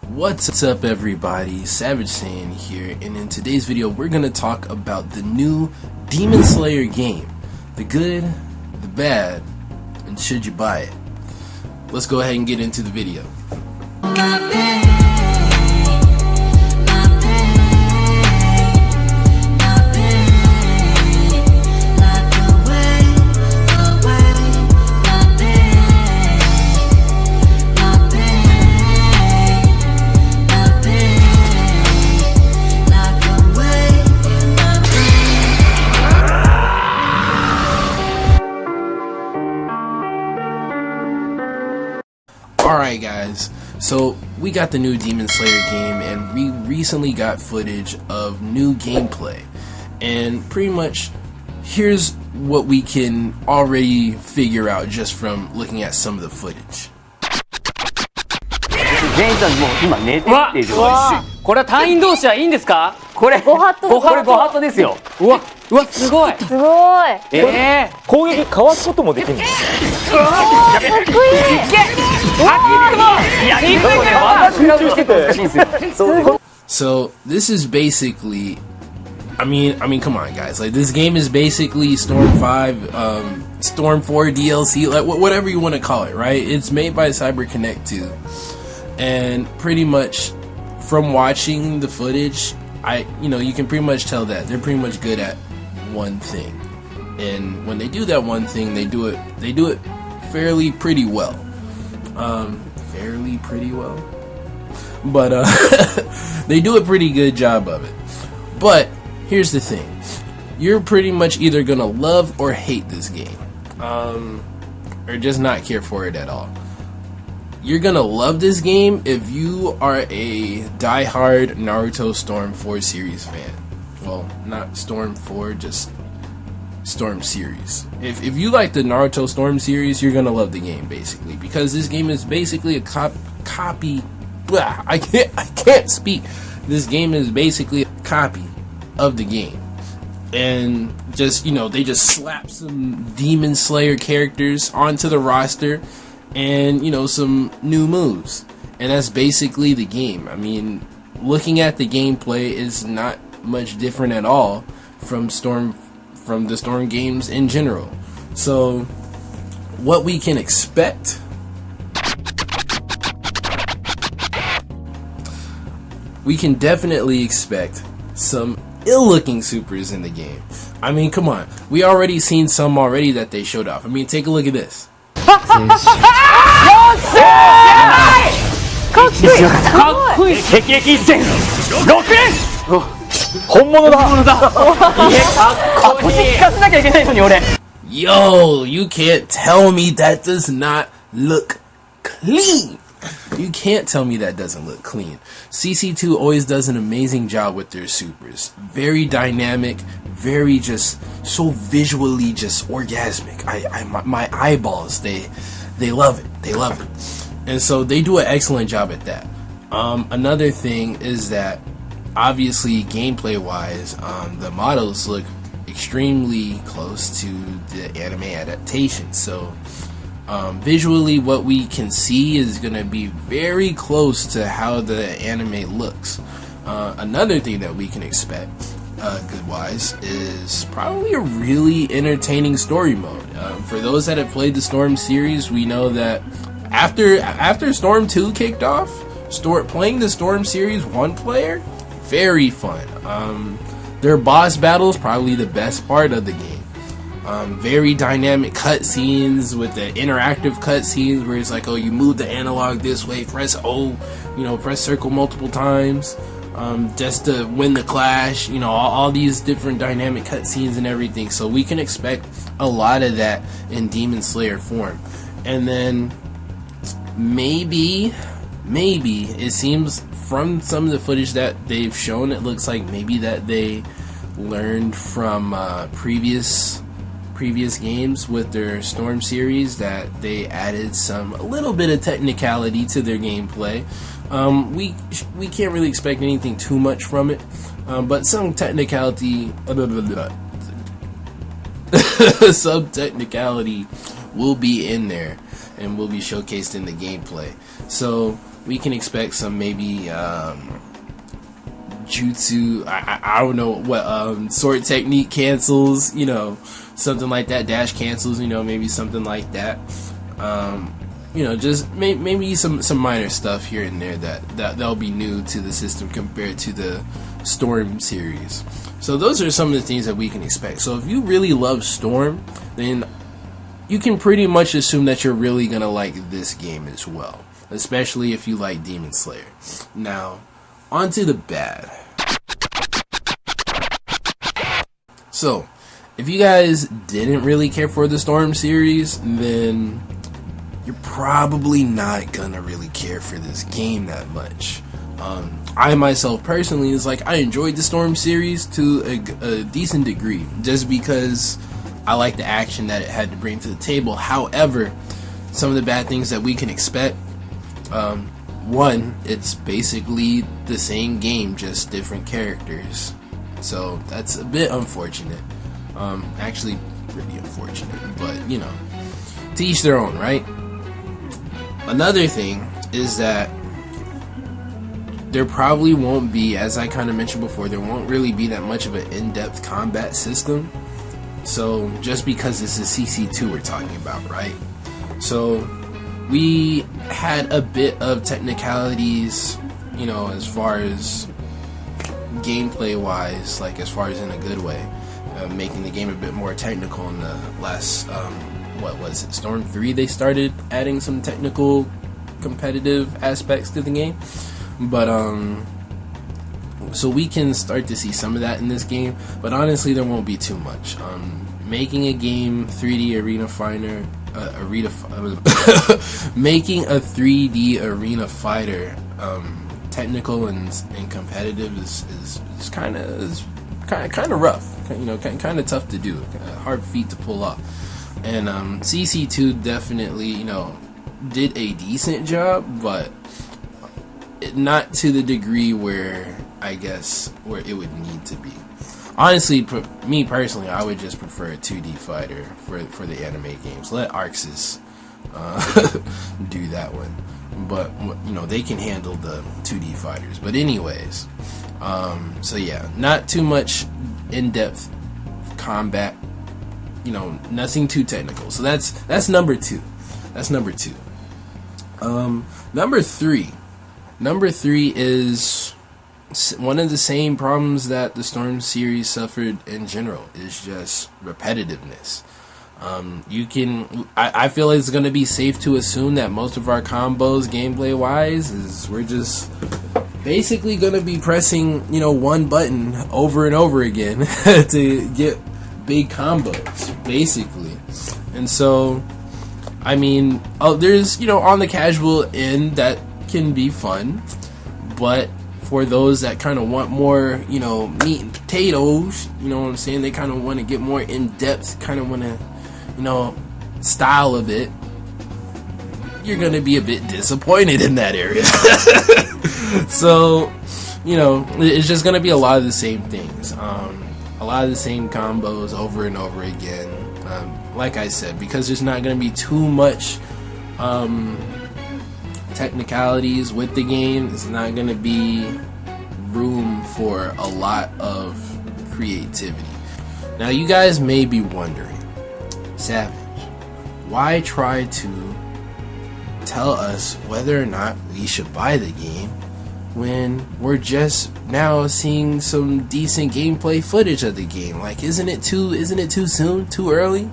What's up everybody, Savage Saiyan here, and in today's video we're going to talk about the new Demon Slayer game. The good, the bad, and should you buy it. Let's go ahead and get into the video. Alright guys, so we got the new Demon Slayer game and we recently got footage of new gameplay, and pretty much here's what we can already figure out just from looking at some of the footage. 全員さんもう今寝てっていう状態です。これは隊員同士はいいんですか？これご法度ですよ。うわすごい。すごい。攻撃かわすこともできるんですよ。かっこいい。So this is basically, I mean, come on guys, like this game is basically Storm 5, Storm 4 DLC, like whatever you want to call it, right? It's made by CyberConnect 2, and pretty much from watching the footage, you can pretty much tell that they're pretty much good at one thing, and when they do that one thing, they do it fairly pretty well. But they do a pretty good job of it. But here's the thing, you're pretty much either gonna love or hate this game, or just not care for it at all. You're gonna love this game if you are a die-hard Naruto Storm 4 series fan. Well, not Storm 4, just Storm series. If you like the Naruto Storm series, you're gonna love the game basically, because this game is basically a copy. Blah, I can't speak. This game is basically a copy of the game, and just they just slap some Demon Slayer characters onto the roster, and some new moves, and that's basically the game. I mean, looking at the gameplay is not much different at all from the Storm games in general. So what we can expect, we can definitely expect some ill-looking supers in the game. I mean, come on, we already seen some already that they showed off. I mean, take a look at this. Yo, you can't tell me that does not look clean. You can't tell me that doesn't look clean. CC2 always does an amazing job with their supers. Very dynamic, very just so visually just orgasmic. My eyeballs, they love it. They love it. And so they do an excellent job at that. Another thing is that obviously gameplay wise, the models look extremely close to the anime adaptation. So visually what we can see is going to be very close to how the anime looks. Another thing that we can expect good wise is probably a really entertaining story mode. For those that have played the Storm series, we know that after Storm 2 kicked off, playing the Storm series one player, very fun. Their boss battles probably the best part of the game. Very dynamic cutscenes with the interactive cutscenes where it's like, oh, you move the analog this way, press O, press circle multiple times, just to win the clash, all these different dynamic cutscenes and everything. So we can expect a lot of that in Demon Slayer form. And then maybe it seems from some of the footage that they've shown, it looks like maybe that they learned from previous games with their Storm series, that they added a little bit of technicality to their gameplay. We can't really expect anything too much from it, but some technicality will be in there and will be showcased in the gameplay. So we can expect some maybe jutsu. I don't know what sword technique cancels. You know, something like that. Dash cancels. You know, maybe something like that. You know, just maybe some minor stuff here and there that'll be new to the system compared to the Storm series. So those are some of the things that we can expect. So if you really love Storm, then you can pretty much assume that you're really gonna like this game as well, especially if you like Demon Slayer. Now, on to the bad. So, if you guys didn't really care for the Storm series, then you're probably not gonna really care for this game that much. I myself personally is like, I enjoyed the Storm series to a decent degree, just because I like the action that it had to bring to the table. However, some of the bad things that we can expect, one, it's basically the same game, just different characters. So that's a bit unfortunate. Actually, pretty unfortunate, but you know, to each their own, right? Another thing is that there probably won't be, as I kind of mentioned before, there won't really be that much of an in-depth combat system. So just because this is CC2 we're talking about, right? So we had a bit of technicalities, you know, as far as gameplay wise, like as far as in a good way, making the game a bit more technical in the last, what was it, Storm 3, they started adding some technical competitive aspects to the game. But so we can start to see some of that in this game, but honestly there won't be too much. Making a game 3D arena fighter, making a 3D arena fighter technical and competitive is kind of rough, you know, kind of tough to do, a hard feat to pull off. And CC2 definitely, you know, did a decent job, but not to the degree where I guess where it would need to be. Honestly, me personally, I would just prefer a 2D fighter for the anime games. Let Arxis do that one, but you know, they can handle the 2D fighters. But anyways, so yeah, not too much in-depth combat, you know, nothing too technical. So that's number two. That's number two. Number three is one of the same problems that the Storm series suffered in general, is just repetitiveness. I feel it's going to be safe to assume that most of our combos gameplay wise is we're just basically going to be pressing, you know, one button over and over again to get big combos, basically. And so, I mean, there's, you know, on the casual end that can be fun, but for those that kind of want more, you know, meat and potatoes, you know what I'm saying, they kind of want to get more in depth, kind of want to, you know, style of it, you're gonna be a bit disappointed in that area. So, you know, it's just gonna be a lot of the same things, a lot of the same combos over and over again. Like I said, because there's not gonna be too much technicalities with the game, it's not gonna be room for a lot of creativity. Now you guys may be wondering, Savage, why try to tell us whether or not we should buy the game when we're just now seeing some decent gameplay footage of the game? Like, isn't it too soon, too early?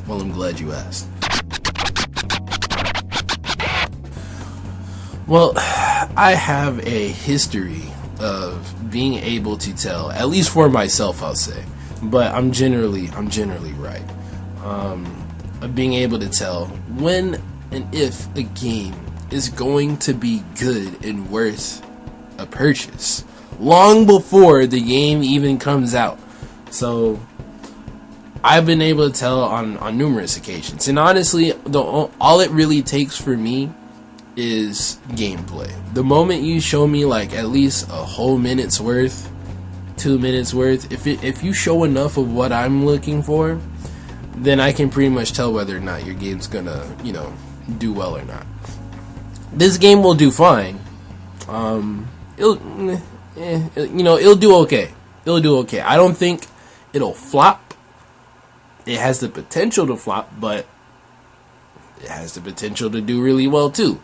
Well, I'm glad you asked. Well, I have a history of being able to tell, at least for myself, I'll say, but I'm generally right. Of being able to tell when and if a game is going to be good and worth a purchase long before the game even comes out. So I've been able to tell on numerous occasions, and honestly, all it really takes for me is gameplay. The moment you show me like at least a whole minute's worth, 2 minutes worth, if you show enough of what I'm looking for, then I can pretty much tell whether or not your game's gonna, you know, do well or not. this game will do fine. It'll do okay. It'll do okay. I don't think it'll flop. It has the potential to flop, but it has the potential to do really well too.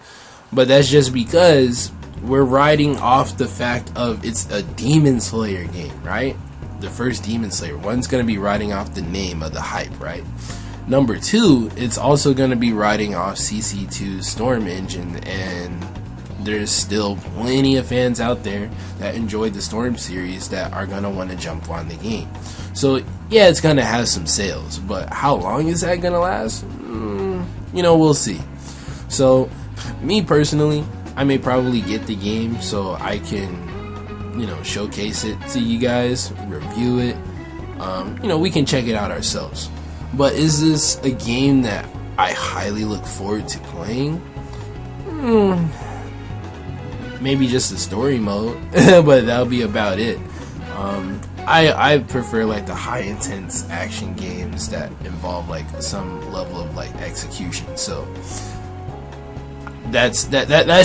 But that's just because we're riding off the fact of it's a Demon Slayer game, right? The first Demon Slayer. One's going to be riding off the name of the hype, right? Number two, it's also going to be riding off CC2's Storm engine, and there's still plenty of fans out there that enjoyed the Storm series that are going to want to jump on the game. So yeah, it's going to have some sales, but how long is that going to last? We'll see. So me personally, I may probably get the game so I can showcase it to you guys, review it. We can check it out ourselves. But is this a game that I highly look forward to playing? Maybe just the story mode, but that'll be about it. I prefer like the high intense action games that involve like some level of like execution. So that's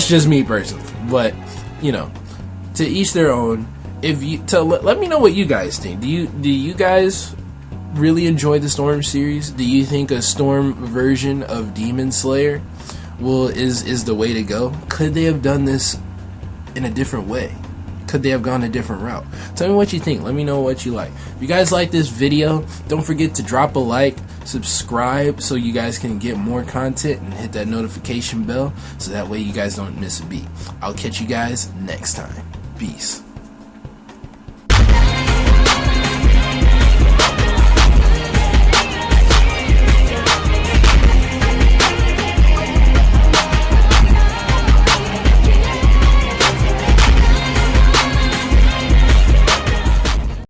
just me personally. But to each their own. Let me know what you guys think. Do you guys really enjoy the Storm series? Do you think a Storm version of Demon Slayer is the way to go? Could they have done this in a different way? Could they have gone a different route? Tell me what you think. Let me know what you like. If you guys like this video, don't forget to drop a like, subscribe so you guys can get more content, and hit that notification bell so that way you guys don't miss a beat. I'll catch you guys next time. Peace.